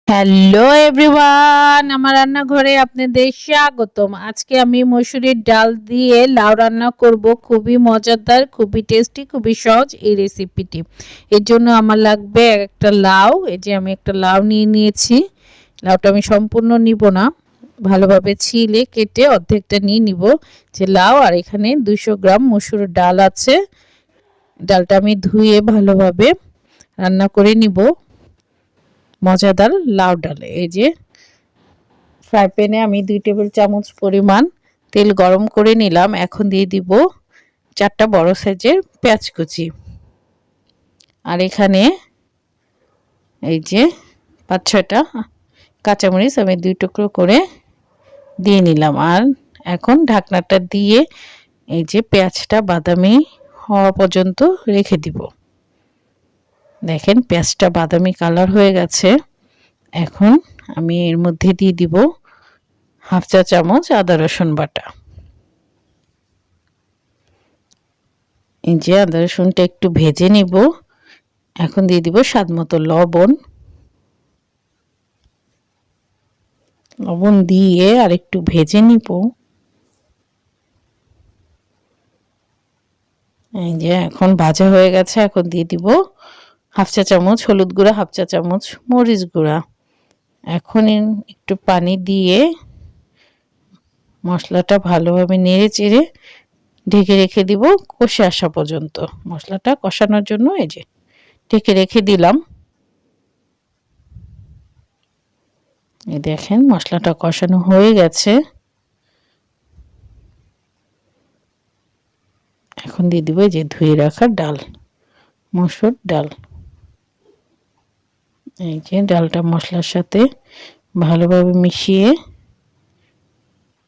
Hello everyone, আমার রান্নাঘরে আপনাদের স্বাগতম। আজকে আমি মসুরির ডাল দিয়ে লাউ রান্না করব। খুবই মজাদার, খুবই টেস্টি, খুবই সহজ এই রেসিপিটি। এর জন্য আমার লাগবে একটা লাউ। এই যে আমি একটা লাউ নিয়ে নিয়েছি। লাউটা আমি সম্পূর্ণ নিব না, ভালোভাবে ছিলে কেটে অর্ধেকটা নিয়ে নিব। যে লাউ, আর এখানে 200 গ্রাম মসুর ডাল আছে। ডালটা আমি ধুয়ে ভালোভাবে রান্না করে নিব। মজাদার লাউ ডাল। এই যে ফ্রাই প্যানে আমি 2 টেবিল চামচ পরিমাণ তেল গরম করে নিলাম। এখন দিয়ে দিব 4টা বড় সাইজের পেঁয়াজ কুচি, আর এখানে এই যে 5-6টা কাঁচামরিচ আমি 2 টুকরো করে দিয়ে নিলাম। আর এখন ঢাকনাটা দিয়ে এই যে পেঁয়াজটা বাদামি হওয়া পর্যন্ত রেখে দিব। দেখেন পেঁয়াজটা বাদামি কালার হয়ে গেছে। এখন আমি এর মধ্যে দিয়ে দিব 1/2 চা চামচ আদা রসুন বাটা। এই যে আদা রসুনটা একটু ভেজে নিব। এখন দিয়ে দিব স্বাদ মতো লবণ। লবণ দিয়ে আর একটু ভেজে নিব। এই যে এখন ভাজা হয়ে গেছে। এখন দিয়ে দিব 1/2 চা চামচ হলুদ গুঁড়া, 1/2 চা চামচ মরিচ গুঁড়া। এখন একটু পানি দিয়ে মশলাটা ভালোভাবে নেড়ে চেড়ে ঢেকে রেখে দিব কষে আসা পর্যন্ত। মশলাটা কষানোর জন্য এই যে ঢেকে রেখে দিলাম। এই দেখেন মশলাটা কষানো হয়ে গেছে। এখন দিয়ে দিব এই যে ধুয়ে রাখা ডাল, মসুর ডাল। এই যে ডালটা মশলার সাথে ভালোভাবে মিশিয়ে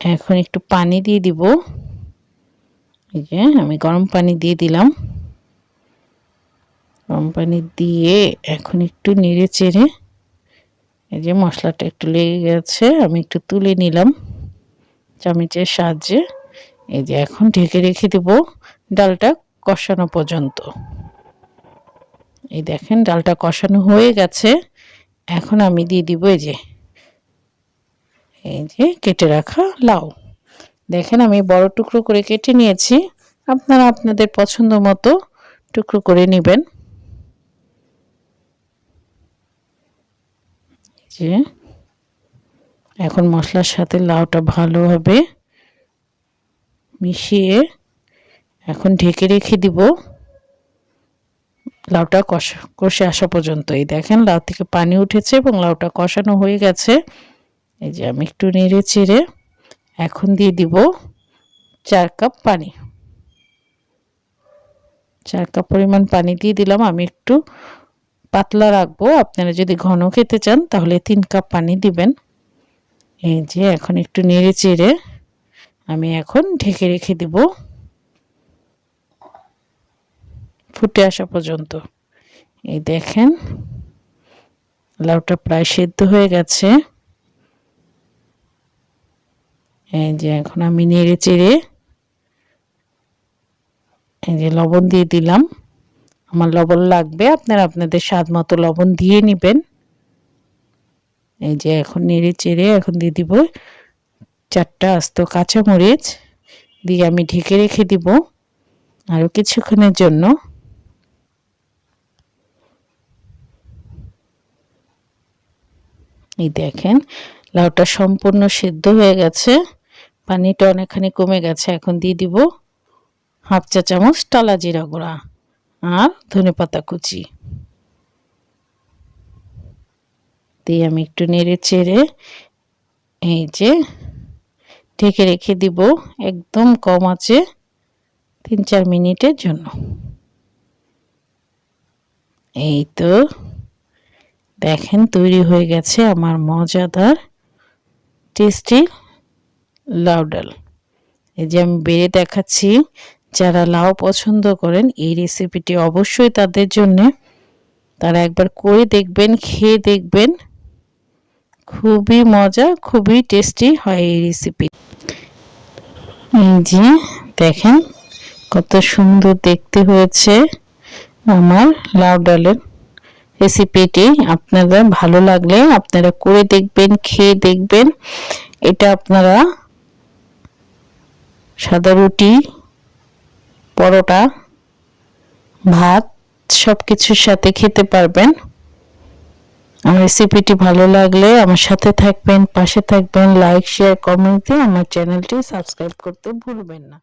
এখন একটু পানি দিয়ে দিব। এই যে আমি গরম পানি দিয়ে দিলাম। গরম পানি দিয়ে এখন একটু নেড়ে চেড়ে এই যে মশলাটা একটু লেগে গেছে, আমি একটু তুলে নিলাম চামচের সাহায্যে। এই যে এখন ঢেকে রেখে দেব ডালটা কষানো পর্যন্ত। এই দেখেন ডালটা কষানো হয়ে গেছে। এখন আমি দিয়ে দিব এই যে কেটে রাখা লাউ। দেখেন আমি বড় টুকরো করে কেটে নিয়েছি। আপনারা আপনাদের পছন্দ মতো টুকরো করে নেবেন। যে এখন মশলার সাথে লাউটা ভালোভাবে মিশিয়ে এখন ঢেকে রেখে দিব লাউটা কষে আসা পর্যন্ত। এই দেখেন লাউ থেকে পানি উঠেছে এবং লাউটা কষানো হয়ে গেছে। এই যে আমি একটু নেড়ে চেড়ে এখন দিয়ে দিব 4 কাপ পানি। 4 কাপ পরিমাণ পানি দিয়ে দিলাম। আমি একটু পাতলা রাখবো। আপনারা যদি ঘন খেতে চান তাহলে 3 কাপ পানি দিবেন। এই যে এখন একটু নেড়ে চেড়ে আমি এখন ঢেকে রেখে দেব ফুটে আসা পর্যন্ত। এই দেখেন লাউটা প্রায় সেদ্ধ হয়ে গেছে। এই যে এখন আমি নেড়ে চেড়ে এই যে লবণ দিয়ে দিলাম। আমার লবণ লাগবে, আপনারা আপনাদের স্বাদ মতো লবণ দিয়ে নেবেন। এই যে এখন নেড়ে চেড়ে এখন দিয়ে দিব 4টা আস্ত কাঁচা মরিচ দিয়ে আমি ঢেকে রেখে দিব আরও কিছুক্ষণের জন্য। এই দেখেন লাউটা সম্পূর্ণ সেদ্ধ হয়ে গেছে, পানিটা অনেকখানি কমে গেছে। এখন দিয়ে দিব 1/2 চা চামচ টালা জিরা গুঁড়া আর ধনে পাতা কুচি দিয়ে আমি একটু নেড়ে চেড়ে এই যে ঢেকে রেখে দিব একদম কম আঁচে 3-4 মিনিটের জন্য। এই তো দেখেন তৈরি হয়ে গেছে আমার মজাদার টেস্টি লাউ ডাল। এই যে আমি বেড়ে দেখাচ্ছি। যারা লাউ পছন্দ করেন এই রেসিপিটি অবশ্যই তাদের জন্য। তারা একবার করে দেখবেন, খেয়ে দেখবেন, খুবই মজা, খুবই টেস্টি হয় এই রেসিপি। এই যে দেখেন কত সুন্দর দেখতে হয়েছে আমার লাউ ডালের রেসিপিটি আপনাদের ভালো লাগলে আপনারা করে দেখবেন, খেয়ে দেখবেন। এটা আপনারা সাদা রুটি, পরোটা, ভাত সবকিছুর সাথে খেতে পারবেন। আমার রেসিপিটি ভালো লাগলে আমার সাথে থাকবেন, পাশে থাকবেন, লাইক শেয়ার কমেন্ট দিয়ে আমার চ্যানেলটি সাবস্ক্রাইব করতে ভুলবেন না।